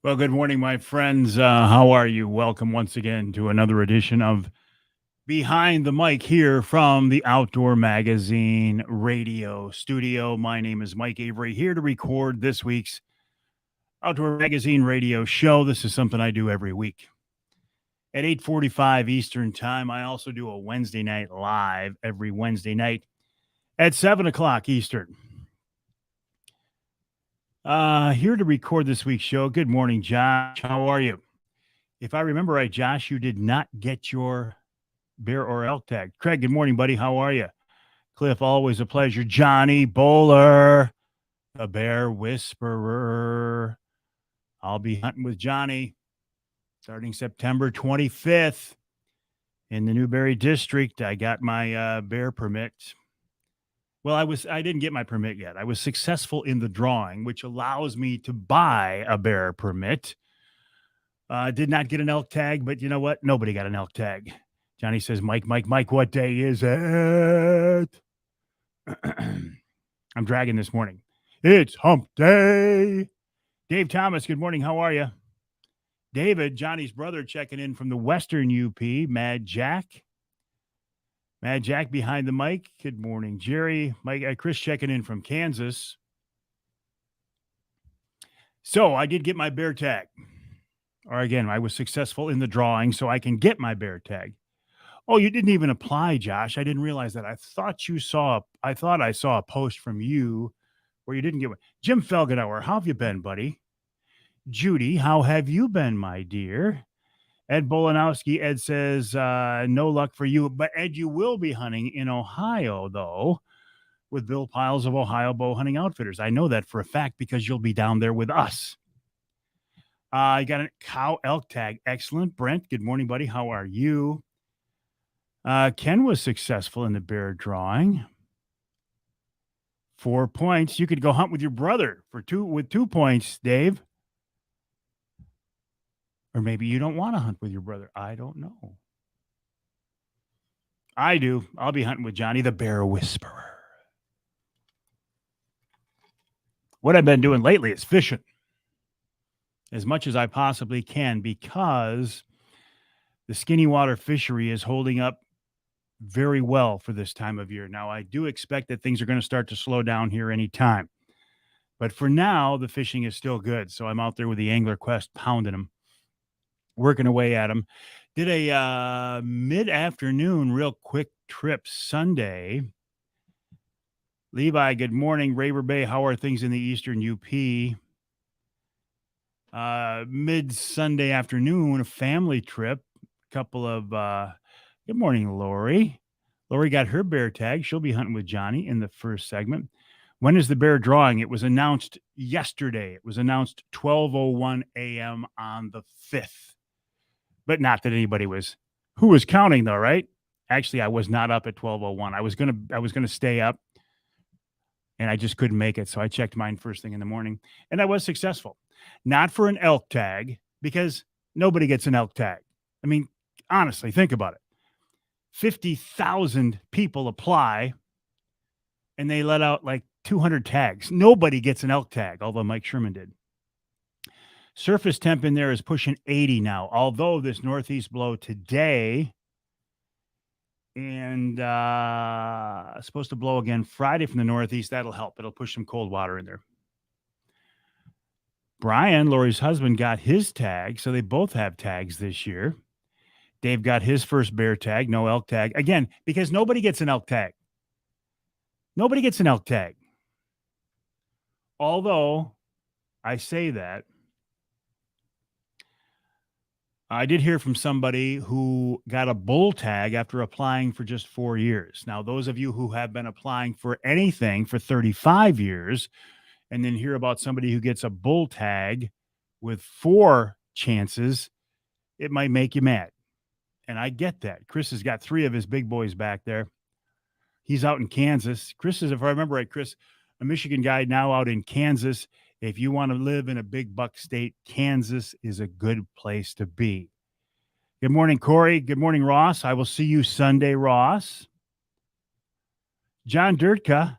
Well, good morning, my friends. How are you? Welcome once again to another edition of Behind the Mic here from the Outdoor Magazine radio studio. My name is Mike Avery, here to record this week's Outdoor Magazine radio show. This is something I do every week at 8:45 Eastern Time. I also do a Wednesday night live every Wednesday night at 7 o'clock Eastern. Here to record this week's show. Good morning, Josh. How are you? If I remember right, Josh, you did not get your bear or elk tag. Craig, good morning, buddy. How are you? Cliff, always a pleasure. Johnny Bowler, the bear whisperer. I'll be hunting with Johnny starting September 25th in the Newberry District. I got my bear permit. Well, I didn't get my permit yet. I was successful in the drawing, which allows me to buy a bear permit. Did not get an elk tag, but you know what? Nobody got an elk tag. Johnny says, Mike, what day is it? I'm dragging this morning. It's hump day. Dave Thomas, good morning. How are you? David, Johnny's brother, checking in from the Western UP. Mad Jack behind the mic. Good morning, Jerry. Chris checking in from Kansas. So I did get my bear tag. Or again, I was successful in the drawing, so I can get my bear tag. Oh, you didn't even apply, Josh. I didn't realize that. I thought I saw a post from you where you didn't get one. Jim Felgenauer, how have you been, buddy? Judy, how have you been, my dear? Ed Bolanowski, Ed says, no luck for you. But Ed, you will be hunting in Ohio, though, with Bill Piles of Ohio Bow Hunting Outfitters. I know that for a fact because you'll be down there with us. You got a cow elk tag. Excellent. Brent, good morning, buddy. How are you? Ken was successful in the bear drawing. 4 points. You could go hunt with your brother with 2 points, Dave. Or maybe you don't want to hunt with your brother. I don't know. I do. I'll be hunting with Johnny, the bear whisperer. What I've been doing lately is fishing as much as I possibly can because the Skinny Water fishery is holding up very well for this time of year. Now, I do expect that things are going to start to slow down here anytime. But for now, the fishing is still good. So I'm out there with the Angler Quest pounding them, working away at them. Did a mid-afternoon real quick trip Sunday. Levi, good morning. Raver Bay, how are things in the Eastern UP? Mid-Sunday afternoon, a family trip. Couple of good morning, Lori. Lori got her bear tag. She'll be hunting with Johnny in the first segment. When is the bear drawing? It was announced yesterday. It was announced 12:01 a.m. on the 5th. But not that anybody who was counting though, right? Actually, I was not up at 12:01. I was gonna stay up, and I just couldn't make it. So I checked mine first thing in the morning, and I was successful. Not for an elk tag, because nobody gets an elk tag. I mean, honestly, think about it. 50,000 people apply, and they let out like 200 tags. Nobody gets an elk tag, although Mike Sherman did. Surface temp in there is pushing 80 now, although this northeast blow today and supposed to blow again Friday from the northeast. That'll help. It'll push some cold water in there. Brian, Lori's husband, got his tag, so they both have tags this year. Dave got his first bear tag, no elk tag. Again, because nobody gets an elk tag. Nobody gets an elk tag. Although I say that, I did hear from somebody who got a bull tag after applying for just 4 years. Now, those of you who have been applying for anything for 35 years and then hear about somebody who gets a bull tag with 4 chances, it might make you mad. And I get that. Chris has got 3 of his big boys back there. He's out in Kansas. Chris is, if I remember right, Chris, a Michigan guy now out in Kansas. If you want to live in a big buck state, Kansas is a good place to be. Good morning, Corey. Good morning, Ross. I will see you Sunday, Ross. John Dirtka,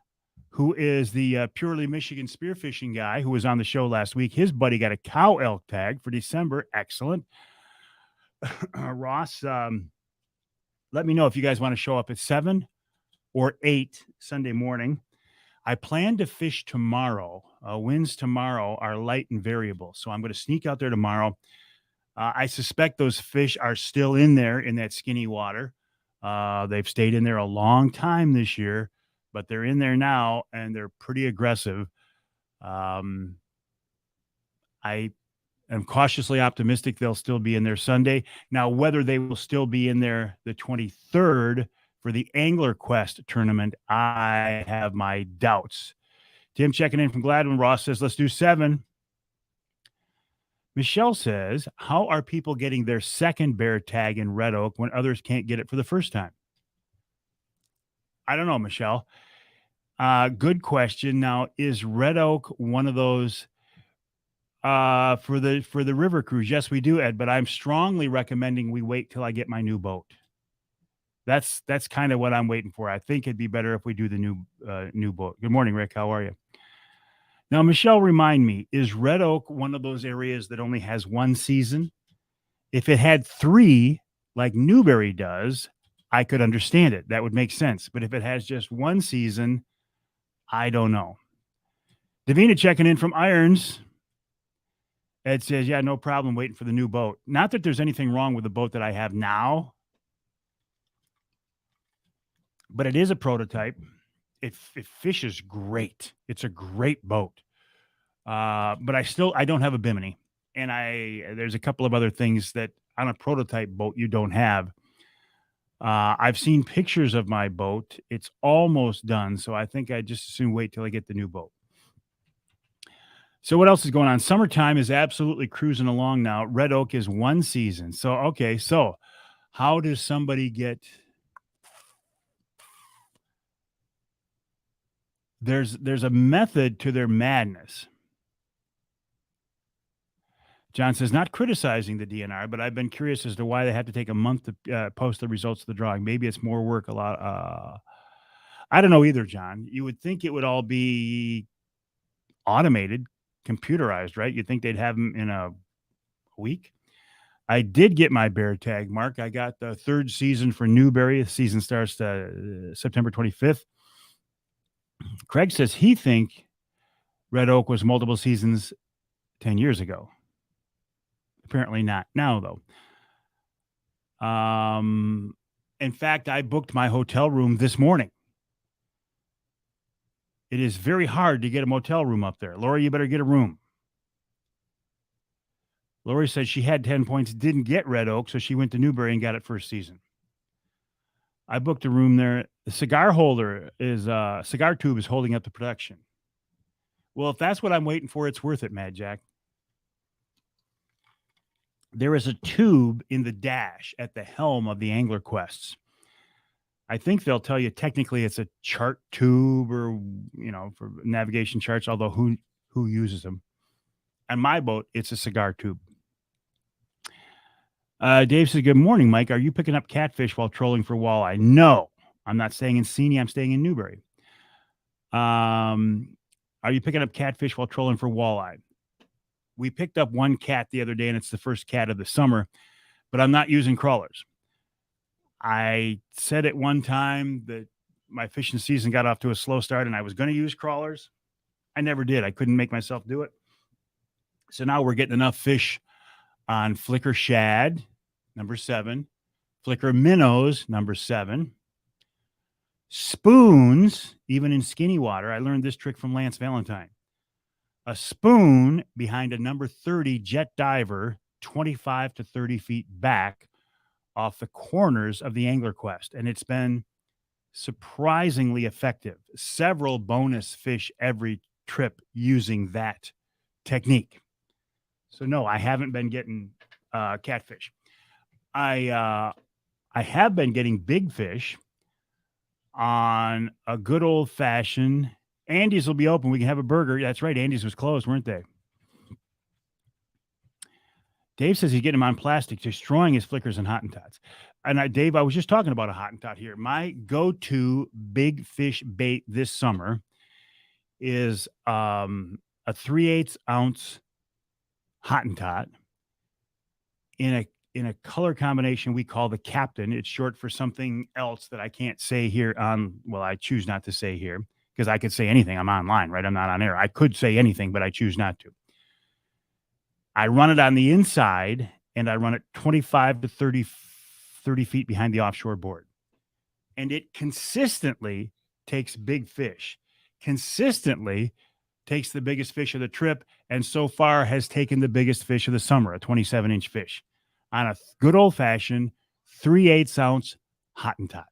who is the Purely Michigan spearfishing guy who was on the show last week. His buddy got a cow elk tag for December. Excellent. Ross, let me know if you guys want to show up at 7 or 8 Sunday morning. I plan to fish tomorrow. Winds tomorrow are light and variable. So I'm going to sneak out there tomorrow. I suspect those fish are still in there in that skinny water. They've stayed in there a long time this year, but they're in there now and they're pretty aggressive. I am cautiously optimistic they'll still be in there Sunday. Now, whether they will still be in there the 23rd for the Angler Quest tournament, I have my doubts. Tim checking in from Gladwin. Ross says, let's do 7. Michelle says, how are people getting their second bear tag in Red Oak when others can't get it for the first time? I don't know, Michelle. Good question. Now, is Red Oak one of those for the river cruise? Yes, we do, Ed, but I'm strongly recommending we wait till I get my new boat. That's kind of what I'm waiting for. I think it'd be better if we do the new boat. Good morning, Rick. How are you? Now, Michelle, remind me, is Red Oak one of those areas that only has one season? If it had 3, like Newberry does, I could understand it. That would make sense. But if it has just one season, I don't know. Davina checking in from Irons. Ed says, yeah, no problem waiting for the new boat. Not that there's anything wrong with the boat that I have now, but it is a prototype. It fishes great. It's a great boat. But I don't have a Bimini. And there's a couple of other things that on a prototype boat you don't have. I've seen pictures of my boat. It's almost done. So I think I just as soon wait till I get the new boat. So what else is going on? Summertime is absolutely cruising along now. Red Oak is one season. So, okay. So how does somebody get... There's a method to their madness. John says, not criticizing the DNR, but I've been curious as to why they have to take a month to post the results of the drawing. Maybe it's more work. I don't know either, John. You would think it would all be automated, computerized, right? You'd think they'd have them in a week. I did get my bear tag, Mark. I got the 3rd season for Newberry. The season starts September 25th. Craig says he think Red Oak was multiple seasons 10 years ago. Apparently not now, though. In fact, I booked my hotel room this morning. It is very hard to get a motel room up there. Lori, you better get a room. Lori said she had 10 points, didn't get Red Oak, so she went to Newberry and got it first season. I booked a room there. The cigar tube is holding up the production. Well, if that's what I'm waiting for, it's worth it, Mad Jack. There is a tube in the dash at the helm of the Angler Quests. I think they'll tell you technically it's a chart tube or, for navigation charts, although who uses them? On my boat, it's a cigar tube. Dave says, good morning, Mike. Are you picking up catfish while trolling for walleye? No, I'm not staying in Seney. I'm staying in Newberry. Are you picking up catfish while trolling for walleye? We picked up one cat the other day, and it's the first cat of the summer, but I'm not using crawlers. I said at one time that my fishing season got off to a slow start, and I was going to use crawlers. I never did. I couldn't make myself do it. So now we're getting enough fish on flicker shad, number 7, flicker minnows, number 7, spoons, even in skinny water. I learned this trick from Lance Valentine. A spoon behind a number 30 jet diver, 25 to 30 feet back off the corners of the Angler Quest. And it's been surprisingly effective. Several bonus fish every trip using that technique. So no, I haven't been getting catfish. I have been getting big fish on a good old fashioned. Andy's will be open. We can have a burger. That's right. Andy's was closed, weren't they? Dave says he's getting them on plastic, destroying his flickers and Hottentots. And Dave, I was just talking about a Hottentot here. My go-to big fish bait this summer is a 3/8 ounce Hottentot in a color combination we call the Captain. It's short for something else that I can't say here I choose not to say here because I could say anything. I'm online, right? I'm not on air. I could say anything, but I choose not to. I run it on the inside and I run it 25 to 30 feet behind the offshore board. And it consistently takes big fish, consistently takes the biggest fish of the trip, and so far has taken the biggest fish of the summer, a 27-inch fish, on a good old-fashioned 3/8 ounce Hottentot.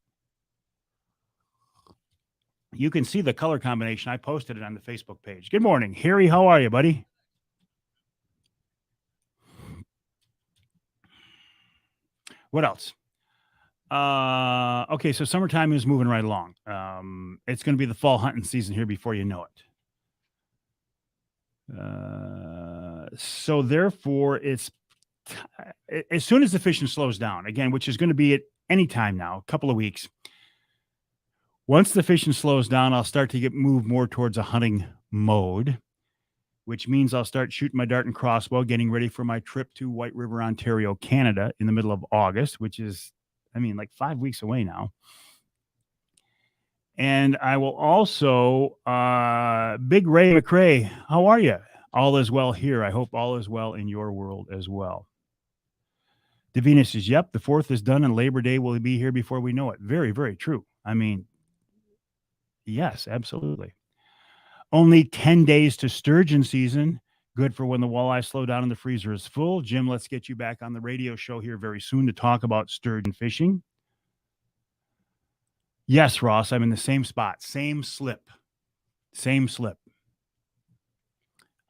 You can see the color combination. I posted it on the Facebook page. Good morning, Harry. How are you, buddy? What else? Okay, so summertime is moving right along. It's going to be the fall hunting season here before you know it. So therefore, it's as soon as the fishing slows down again, which is going to be at any time now, a couple of weeks. Once the fishing slows down, I'll start to move more towards a hunting mode, which means I'll start shooting my dart and crossbow, getting ready for my trip to White River, Ontario, Canada in the middle of August, which is, like 5 weeks away now. And I will also, Big Ray McRae, how are you? All is well here. I hope all is well in your world as well. Davina says, yep, the 4th is done and Labor Day will be here before we know it. Very, very true. Yes, absolutely. Only 10 days to sturgeon season. Good for when the walleye slow down and the freezer is full. Jim, let's get you back on the radio show here very soon to talk about sturgeon fishing. Yes, Ross, I'm in the same spot. Same slip.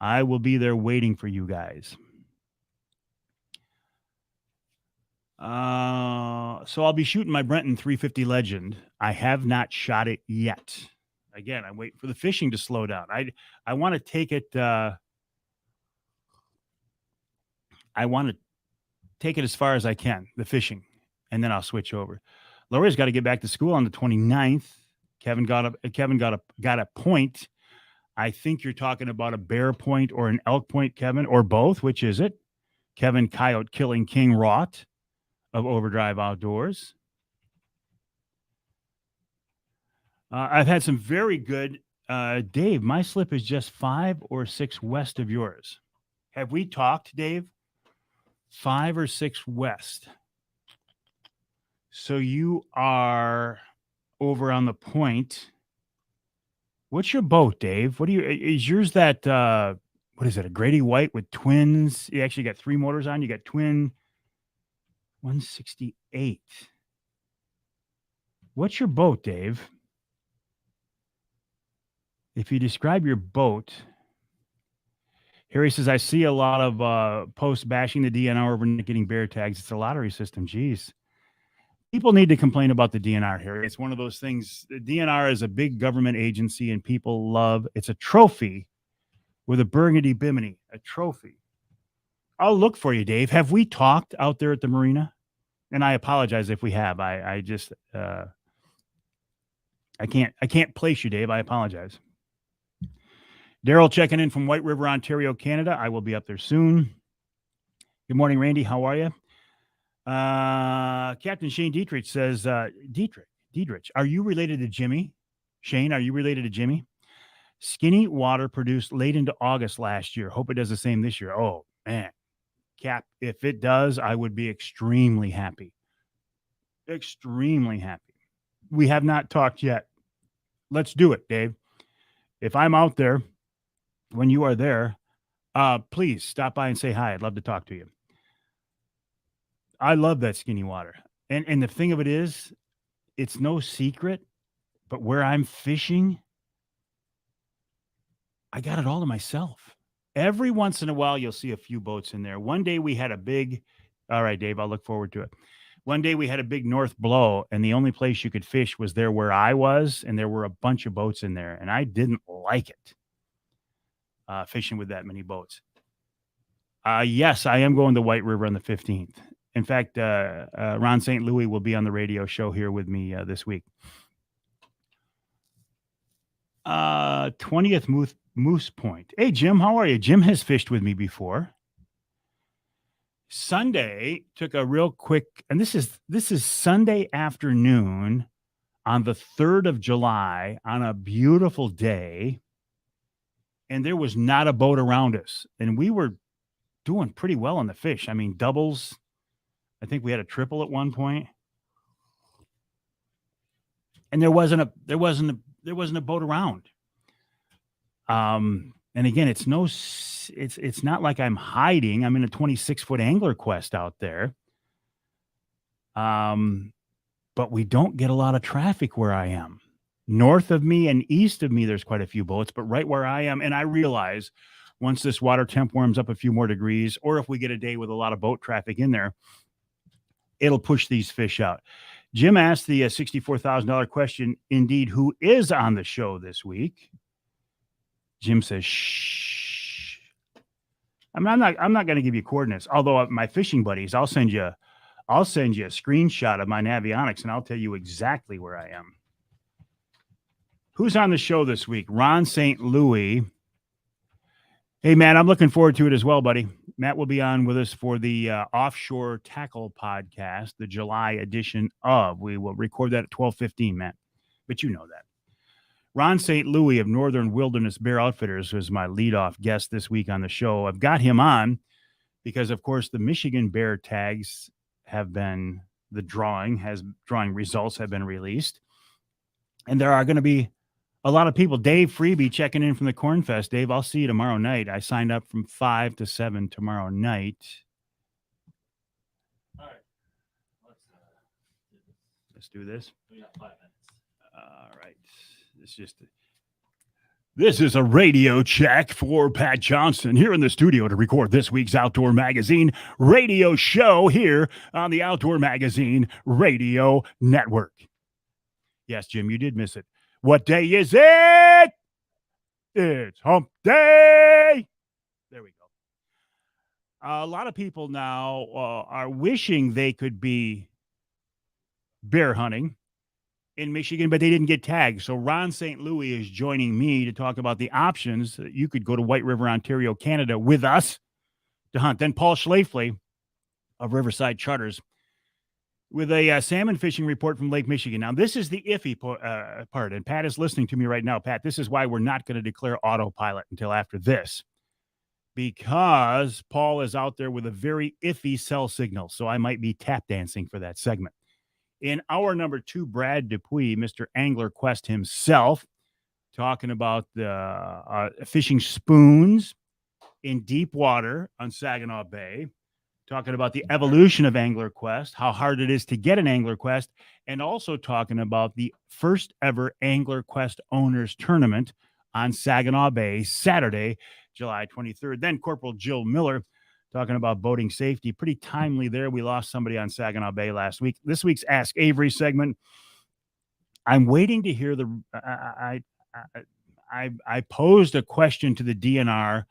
I will be there waiting for you guys. So I'll be shooting my Brenton 350 Legend. I have not shot it yet. Again, I'm waiting for the fishing to slow down. I want to take it. I want to take it as far as I can, the fishing, and then I'll switch over. Laura's got to get back to school on the 29th. Kevin got a point. I think you're talking about a bear point or an elk point, Kevin, or both. Which is it? Kevin Coyote Killing King Rott of Overdrive Outdoors. I've had some very good. Dave, my slip is just 5 or 6 west of yours. Have we talked, Dave? 5 or 6 west. So you are over on the point. What's your boat, Dave? Is yours that, what is it, a Grady White with twins? You actually got 3 motors on. You got twin 168. What's your boat, Dave? If you describe your boat, Harry says, I see a lot of posts bashing the DNR over not getting bear tags. It's a lottery system. Jeez. People need to complain about the DNR, Harry. It's one of those things. The DNR is a big government agency and people love, it's a trophy with a burgundy bimini, a trophy. I'll look for you, Dave. Have we talked out there at the marina? And I apologize if we have. I just, I can't place you, Dave. I apologize. Daryl checking in from White River, Ontario, Canada. I will be up there soon. Good morning, Randy. How are you? Captain Shane Dietrich says, Dietrich, are you related to Jimmy? Shane, are you related to Jimmy? Skinny water produced late into August last year. Hope it does the same this year. Oh, man. Cap, if it does, I would be extremely happy. Extremely happy. We have not talked yet. Let's do it, Dave. If I'm out there, when you are there, please stop by and say hi. I'd love to talk to you. I love that skinny water. And the thing of it is, it's no secret, but where I'm fishing, I got it all to myself. Every once in a while, you'll see a few boats in there. One day we had a big, all right, Dave, I'll look forward to it. One day we had a big north blow, and the only place you could fish was there where I was, and there were a bunch of boats in there, and I didn't like it, fishing with that many boats. Yes, I am going to White River on the 15th. In fact, Ron St. Louis will be on the radio show here with me this week. 20th Moose Point. Hey, Jim, how are you? Jim has fished with me before. Sunday took a real quick, and this is Sunday afternoon on the 3rd of July on a beautiful day, and there was not a boat around us, and we were doing pretty well on the fish. I mean, doubles. I think we had a triple at one point, and there wasn't a boat around. And again, it's not like I'm hiding. I'm in a 26-foot angler quest out there. But we don't get a lot of traffic where I am. North of me and east of me, there's quite a few boats, but right where I am, and I realize once this water temp warms up a few more degrees, or if we get a day with a lot of boat traffic in there, it'll push these fish out. Jim asked the $64,000 question, indeed, who is on the show this week? Jim says, shh. I'm not going to give you coordinates. Although my fishing buddies, I'll send you a screenshot of my Navionics and I'll tell you exactly where I am. Who's on the show this week? Ron St. Louis. Hey, Matt, I'm looking forward to it as well, buddy. Matt will be on with us for the Offshore Tackle podcast, the July edition of. We will record that at 12:15, Matt. But you know that. Ron St. Louis of Northern Wilderness Bear Outfitters was my leadoff guest this week on the show. I've got him on because, of course, the Michigan Bear tags have been, drawing results have been released. And there are going to be a lot of people. Dave Freebie checking in from the Corn Fest. Dave, I'll see you tomorrow night. I signed up from 5 to 7 tomorrow night. All right. Let's do this. We got 5 minutes. All right. This is a radio check for Pat Johnson here in the studio to record this week's Outdoor Magazine radio show here on the Outdoor Magazine Radio Network. Yes, Jim, you did miss it. What day is it? It's hump day. There we go. A lot of people now are wishing they could be bear hunting in Michigan, but they didn't get tagged. So Ron St. Louis is joining me to talk about the options. You could go to White River, Ontario, Canada with us to hunt. Then Paul Schlafly of Riverside Charters with a salmon fishing report from Lake Michigan. Now, this is the iffy part, and Pat is listening to me right now. Pat, this is why we're not going to declare autopilot until after this, because Paul is out there with a very iffy cell signal, so I might be tap dancing for that segment. In hour number 2, Brad Dupuis, Mr. Angler Quest himself, talking about the fishing spoons in deep water on Saginaw Bay, talking about the evolution of Angler Quest, how hard it is to get an Angler Quest, and also talking about the first ever Angler Quest Owners Tournament on Saginaw Bay, Saturday, July 23rd. Then Corporal Jill Miller talking about boating safety. Pretty timely there. We lost somebody on Saginaw Bay last week. This week's Ask Avery segment, I'm waiting to hear I posed a question to the DNR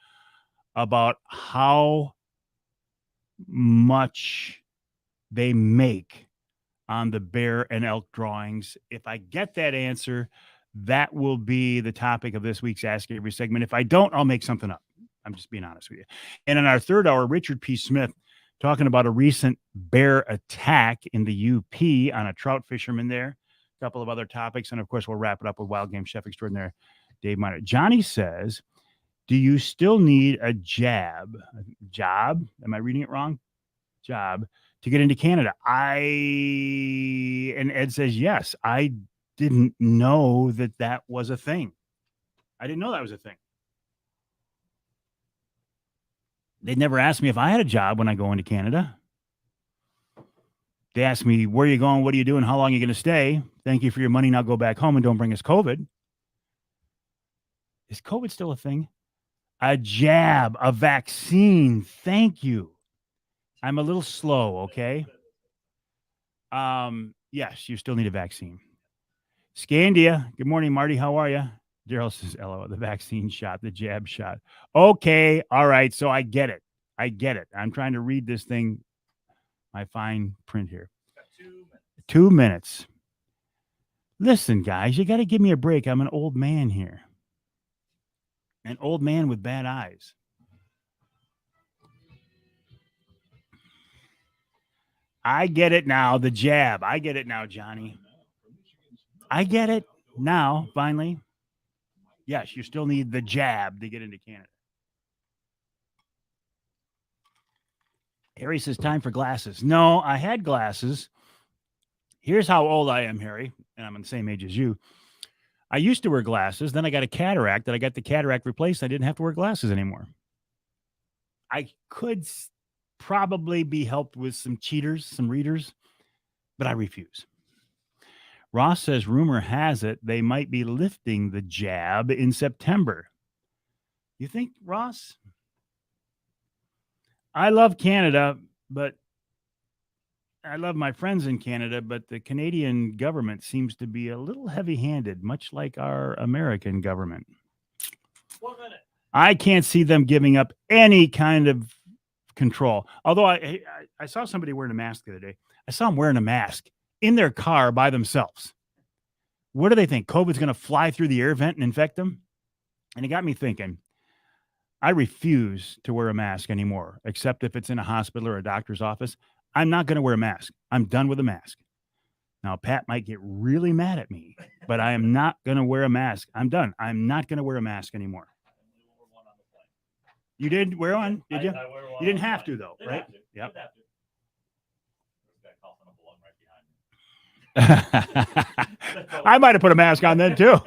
about how much they make on the bear and elk drawings. If I get that answer, that will be the topic of this week's Ask Avery segment. If I don't, I'll make something up. I'm just being honest with you. And in our third hour, Richard P. Smith talking about a recent bear attack in the UP on a trout fisherman there. A couple of other topics. And of course, we'll wrap it up with wild game chef extraordinaire Dave Miner. Johnny says, do you still need a job? Am I reading it wrong? Job to get into Canada? And Ed says, yes. I didn't know that was a thing. I didn't know that was a thing. They never asked me if I had a job when I go into Canada. They asked me, where are you going? What are you doing? How long are you going to stay? Thank you for your money. Now go back home and don't bring us COVID. Is COVID still a thing? A jab, a vaccine. Thank you. I'm a little slow, okay? Yes, you still need a vaccine. Scandia. Good morning, Marty. How are you? Daryl says, LO, the vaccine shot, the jab shot. Okay. All right. So I get it. I'm trying to read this thing, my fine print here. 2 minutes. Listen, guys, you got to give me a break. I'm an old man here. An old man with bad eyes. I get it now. The jab. I get it now, Johnny. I get it now, finally. Yes, you still need the jab to get into Canada. Harry says, time for glasses. No, I had glasses. Here's how old I am, Harry, and I'm on the same age as you. I used to wear glasses. Then I got a cataract. Then I got the cataract replaced. I didn't have to wear glasses anymore. I could probably be helped with some cheaters, some readers, but I refuse. Ross says, rumor has it they might be lifting the jab in September. You think, Ross? I love Canada, but I love my friends in Canada, but the Canadian government seems to be a little heavy-handed, much like our American government. 1 minute. I can't see them giving up any kind of control. Although I saw somebody wearing a mask the other day. I saw them wearing a mask in their car by themselves. What do they think? COVID's going to fly through the air vent and infect them? And it got me thinking. I refuse to wear a mask anymore, except if it's in a hospital or a doctor's office. I'm not going to wear a mask. I'm done with a mask. Now, Pat might get really mad at me, but I am not going to wear a mask. I'm done. I'm not going to wear a mask anymore. You did wear one, did you? You didn't have to, though, right? Yep. I might have put a mask on then, too.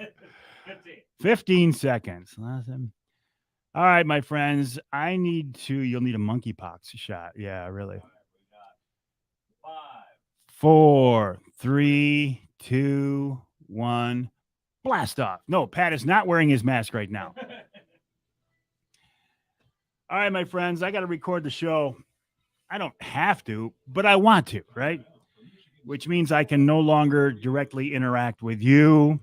15 seconds. All right, my friends. You'll need a monkeypox shot. Yeah, really. 5, 4, 3, 2, 1. Blast off. No, Pat is not wearing his mask right now. All right, my friends, I got to record the show. I don't have to, but I want to, right? Which means I can no longer directly interact with you.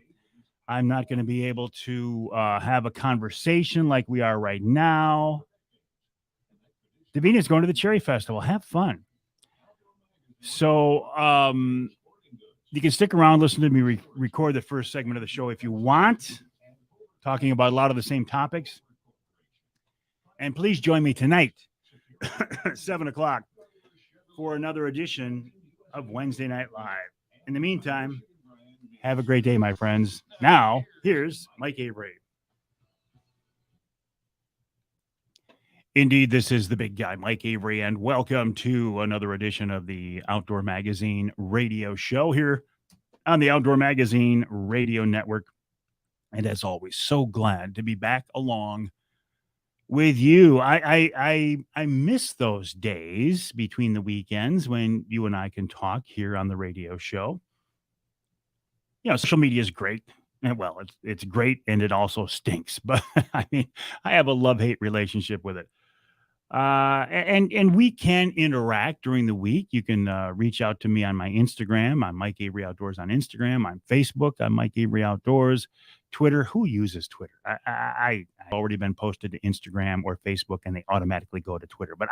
I'm not going to be able to have a conversation like we are right now. Davina's going to the Cherry Festival. Have fun. So you can stick around, listen to me record the first segment of the show if you want, talking about a lot of the same topics. And please join me tonight, 7 o'clock, for another edition of Wednesday Night Live. In the meantime, have a great day, my friends. Now, here's Mike Avery. Indeed, this is the big guy, Mike Avery, and welcome to another edition of the Outdoor Magazine radio show here on the Outdoor Magazine Radio Network. And as always, so glad to be back along with you. I miss those days between the weekends when you and I can talk here on the radio show. You know, social media is great. And well, it's great, and it also stinks. But I mean, I have a love-hate relationship with it. And we can interact during the week. You can reach out to me on my Instagram. I'm Mike Avery Outdoors on Instagram. On Facebook, I'm Mike Avery Outdoors. Twitter, who uses Twitter? I've already been posted to Instagram or Facebook, and they automatically go to Twitter. But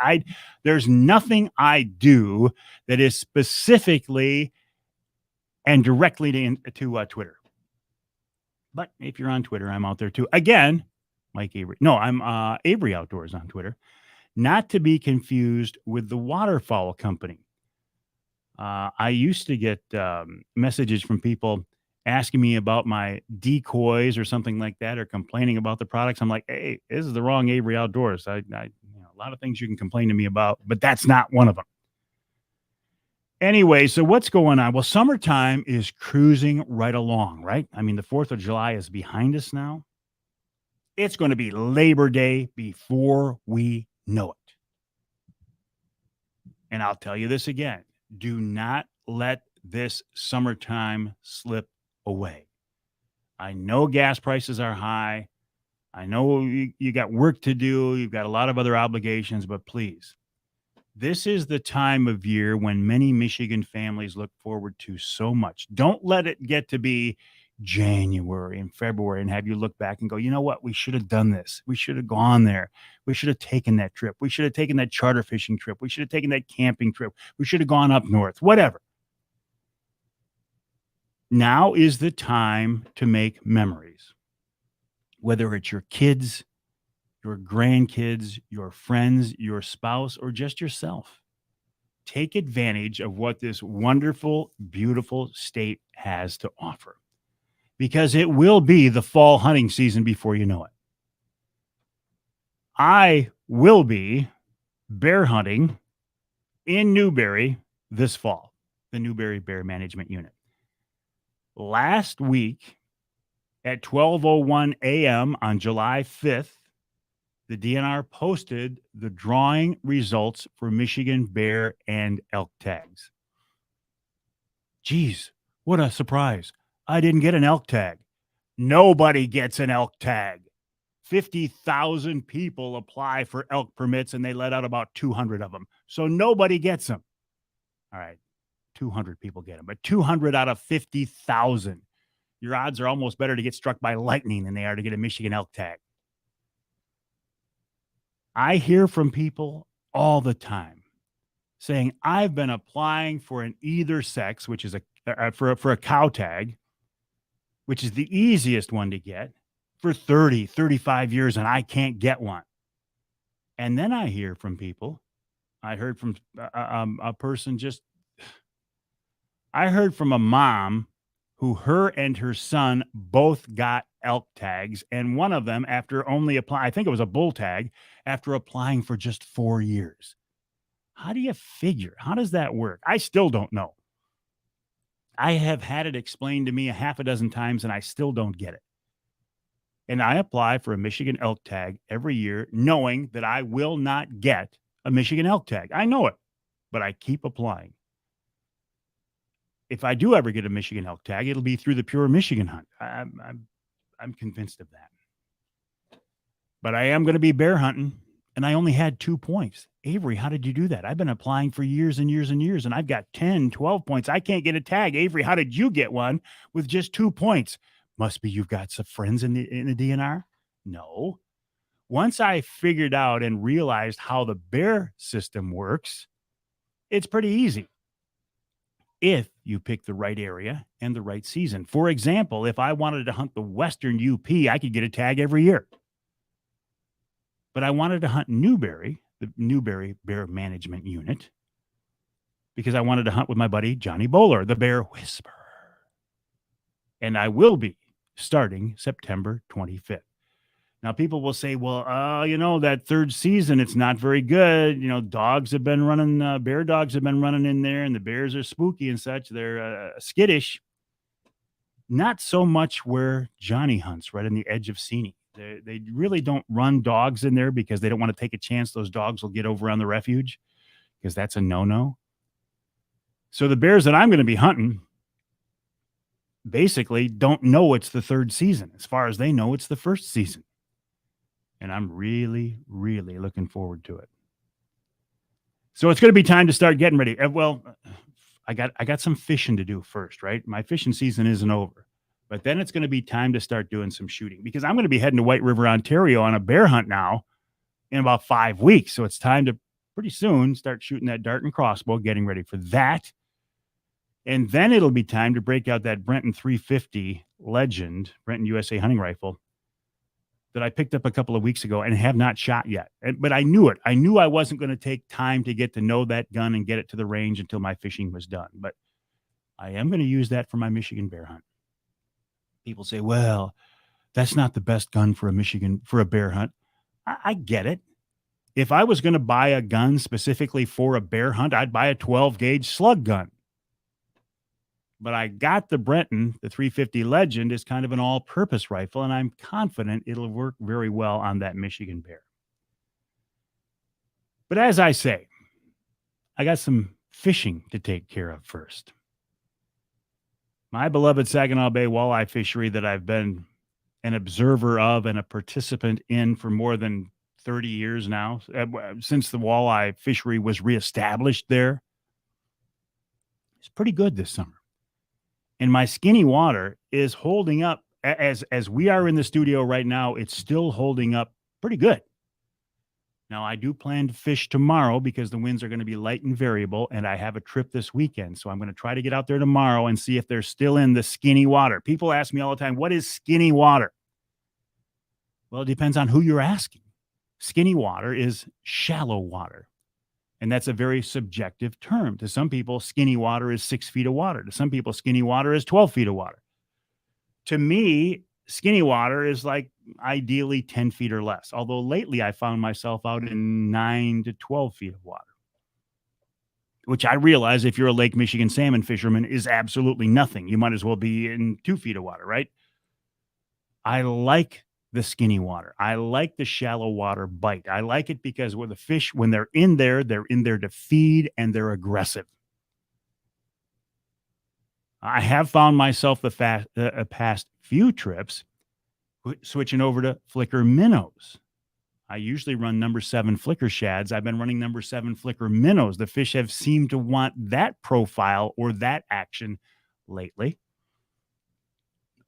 there's nothing I do that is specifically and directly to Twitter. But if you're on Twitter, I'm out there too. Again, Mike Avery. No, I'm Avery Outdoors on Twitter. Not to be confused with the Waterfowl Company. I used to get messages from people asking me about my decoys or something like that, or complaining about the products. I'm like, hey, this is the wrong Avery Outdoors. A lot of things you can complain to me about, but that's not one of them. Anyway, so what's going on? Well, summertime is cruising right along, right? I mean, the 4th of July is behind us now. It's going to be Labor Day before we know it. And I'll tell you this again. Do not let this summertime slip away. I know gas prices are high. I know you got work to do. You've got a lot of other obligations, but please, this is the time of year when many Michigan families look forward to so much. Don't let it get to be January and February and have you look back and go, you know what? We should have done this. We should have gone there. We should have taken that trip. We should have taken that charter fishing trip. We should have taken that camping trip. We should have gone up north, whatever. Now is the time to make memories, whether it's your kids your grandkids, your friends, your spouse, or just yourself. Take advantage of what this wonderful, beautiful state has to offer because it will be the fall hunting season before you know it. I will be bear hunting in Newberry this fall, the Newberry Bear Management Unit. Last week at 12:01 a.m. on July 5th, the DNR posted the drawing results for Michigan bear and elk tags. Geez, what a surprise. I didn't get an elk tag. Nobody gets an elk tag. 50,000 people apply for elk permits and they let out about 200 of them. So nobody gets them. All right, 200 people get them, but 200 out of 50,000. Your odds are almost better to get struck by lightning than they are to get a Michigan elk tag. I hear from people all the time saying, I've been applying for an either sex, which is for a cow tag, which is the easiest one to get, for 30, 35 years, and I can't get one. And then I hear from people. I heard from a person I heard from a mom who her and her son both got elk tags, and one of them, after only I think it was a bull tag, after applying for just 4 years. How do you figure? How does that work? I still don't know. I have had it explained to me a half a dozen times, and I still don't get it. And I apply for a Michigan elk tag every year, knowing that I will not get a Michigan elk tag. I know it, but I keep applying. If I do ever get a Michigan elk tag, it'll be through the Pure Michigan Hunt. I'm convinced of that. But I am going to be bear hunting, and I only had 2 points. Avery, how did you do that? I've been applying for years and years and years, and I've got 10, 12 points. I can't get a tag. Avery, how did you get one with just 2 points? Must be you've got some friends in the DNR? No. Once I figured out and realized how the bear system works, it's pretty easy if you pick the right area and the right season. For example, if I wanted to hunt the Western UP, I could get a tag every year. But I wanted to hunt Newberry, the Newberry Bear Management Unit, because I wanted to hunt with my buddy Johnny Bowler, the Bear Whisperer. And I will be starting September 25th. Now, people will say, well, that third season, it's not very good. Dogs have been running, bear dogs have been running in there, and the bears are spooky and such. They're skittish. Not so much where Johnny hunts, right on the edge of Seney. They really don't run dogs in there because they don't want to take a chance those dogs will get over on the refuge, because that's a no-no. So the bears that I'm going to be hunting basically don't know it's the third season. As far as they know, it's the first season. And I'm really, really looking forward to it. So it's going to be time to start getting ready. Well, I got some fishing to do first, right? My fishing season isn't over. But then it's going to be time to start doing some shooting, because I'm going to be heading to White River, Ontario on a bear hunt now in about 5 weeks. So it's time to pretty soon start shooting that dart and crossbow, getting ready for that. And then it'll be time to break out that Brenton 350 Legend, Brenton USA hunting rifle, that I picked up a couple of weeks ago and have not shot yet. But I knew it. I knew I wasn't going to take time to get to know that gun and get it to the range until my fishing was done. But I am going to use that for my Michigan bear hunt. People say, well, that's not the best gun for a bear hunt. I get it. If I was going to buy a gun specifically for a bear hunt, I'd buy a 12 gauge slug gun. But I got the Brenton, the 350 Legend, is kind of an all-purpose rifle, and I'm confident it'll work very well on that Michigan bear. But as I say, I got some fishing to take care of first. My beloved Saginaw Bay walleye fishery that I've been an observer of and a participant in for more than 30 years now, since the walleye fishery was reestablished there, it's pretty good this summer. And my skinny water is holding up as we are in the studio right now. It's still holding up pretty good. Now, I do plan to fish tomorrow because the winds are going to be light and variable, and I have a trip this weekend. So I'm going to try to get out there tomorrow and see if they're still in the skinny water. People ask me all the time, what is skinny water? Well, it depends on who you're asking. Skinny water is shallow water. And that's a very subjective term. To some people, skinny water is 6 feet of water. To some people, skinny water is 12 feet of water. To me, skinny water is like ideally 10 feet or less. Although lately I found myself out in 9 to 12 feet of water, which I realize if you're a Lake Michigan salmon fisherman is absolutely nothing. You might as well be in 2 feet of water, right? I like the skinny water. I like the shallow water bite. I like it because when the fish, when they're in there to feed and they're aggressive. I have found myself the past few trips switching over to flicker minnows. I usually run number 7 flicker shads. I've been running number 7 flicker minnows. The fish have seemed to want that profile or that action lately.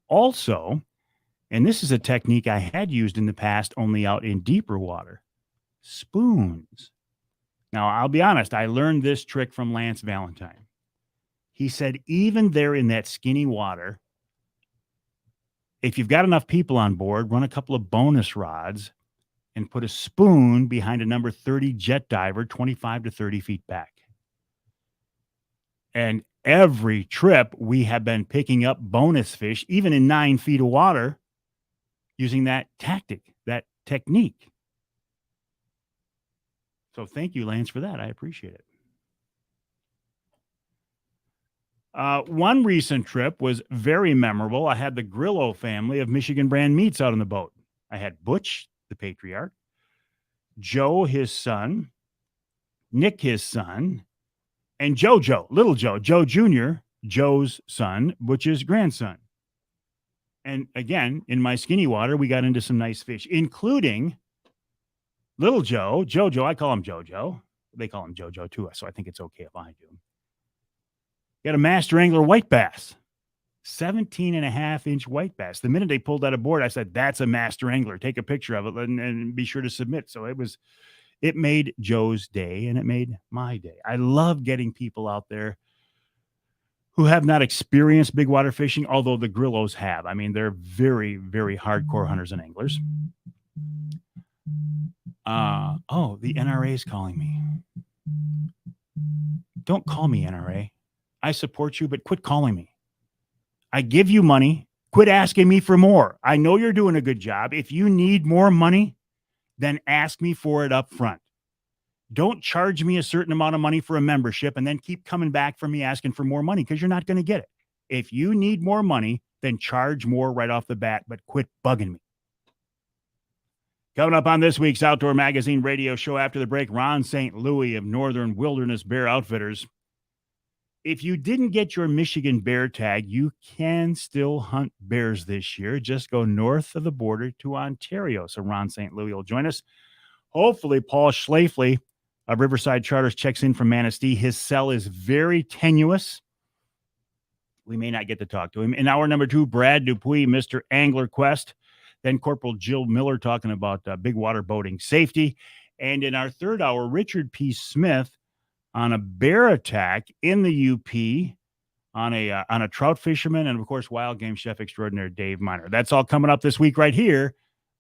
Also, and this is a technique I had used in the past only out in deeper water, spoons. Now, I'll be honest, I learned this trick from Lance Valentine. He said, even there in that skinny water, if you've got enough people on board, run a couple of bonus rods and put a spoon behind a number 30 jet diver 25 to 30 feet back. And every trip we have been picking up bonus fish, even in 9 feet of water, using that tactic, that technique. So thank you, Lance, for that. I appreciate it. One recent trip was very memorable. I had the Grillo family of Michigan brand meats out on the boat. I had Butch, the patriarch, Joe, his son, Nick, his son, and Joe, little Joe Jr., Joe's son, Butch's grandson. And again, in my skinny water, we got into some nice fish, including little Jojo. I call him Jojo. They call him Jojo too, so I think it's okay if I do. Got a master angler white bass, 17.5-inch white bass. The minute they pulled that aboard, I said, that's a master angler. Take a picture of it and be sure to submit. So it made Joe's day and it made my day. I love getting people out there who have not experienced big water fishing, although the Grillos have. I mean, they're very, very hardcore hunters and anglers. The NRA is calling me. Don't call me, NRA. I support you, but quit calling me. I give you money. Quit asking me for more. I know you're doing a good job. If you need more money, then ask me for it up front. Don't charge me a certain amount of money for a membership and then keep coming back for me asking for more money because you're not going to get it. If you need more money, then charge more right off the bat, but quit bugging me. Coming up on this week's Outdoor Magazine radio show after the break, Ron St. Louis of Northern Wilderness Bear Outfitters. If you didn't get your Michigan bear tag, you can still hunt bears this year. Just go north of the border to Ontario. So Ron St. Louis will join us. Hopefully, Paul Schlafly of Riverside Charters checks in from Manistee. His cell is very tenuous. We may not get to talk to him. In hour number 2, Brad Dupuis, Mr. Angler Quest. Then Corporal Jill Miller talking about big water boating safety. And in our third hour, Richard P. Smith on a bear attack in the UP on a trout fisherman, and of course, wild game chef extraordinaire Dave Miner. That's all coming up this week right here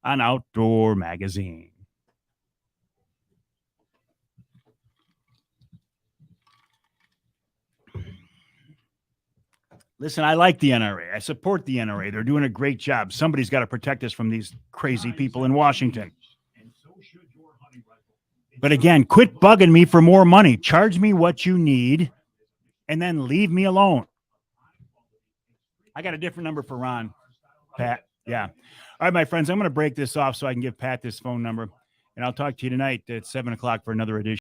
on Outdoor Magazine. Listen, I like the NRA. I support the NRA. They're doing a great job. Somebody's got to protect us from these crazy people in Washington. But again, quit bugging me for more money. Charge me what you need and then leave me alone. I got a different number for Ron. Pat. Yeah. All right, my friends, I'm going to break this off so I can give Pat this phone number. And I'll talk to you tonight at 7 o'clock for another edition.